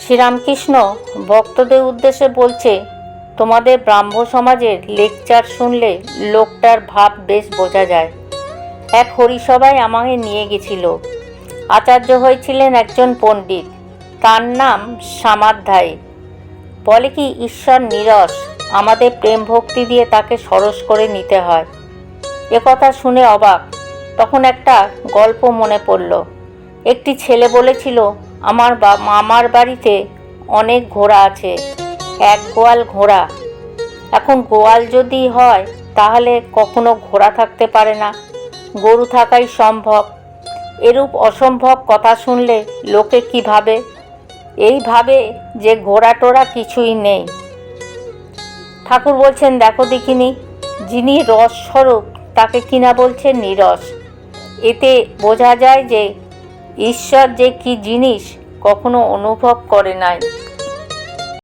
শ্রীরামকৃষ্ণ ভক্তদের উদ্দেশ্যে বলছে, তোমাদের ব্রাহ্ম সমাজের লেকচার শুনলে লোকটার ভাব বেশ বোঝা যায়। এক হরিসভায় আমাকে নিয়ে গেছিল। আচার্য হয়েছিলেন একজন পণ্ডিত, তার নাম সামাধ্যায়ী। বলে কি ঈশ্বর নীরস, আমাদের প্রেম ভক্তি দিয়ে তাকে সরস করে নিতে হয়। একথা শুনে অবাক। তখন একটা গল্প মনে পড়ল। একটি ছেলে বলেছিল, আমার মামার বাড়িতে অনেক ঘোড়া আছে, এক গোয়াল ঘোড়া। এখন গোয়াল যদি হয় তাহলে কখনো ঘোড়া থাকতে পারে না, গরু থাকাই সম্ভব। এরূপ অসম্ভব কথা শুনলে লোকে কি ভাবে? এই ভাবে যে ঘোড়া টোড়া কিছুই নেই। ঠাকুর বলছেন, দেখো দেখিনি, যিনি রসস্বরূপ তাকে কিনা বলছেন নীরস। এতে বোঝা যায় যে ঈশ্বর যে কি জিনিস কখনো অনুভব করে নাই।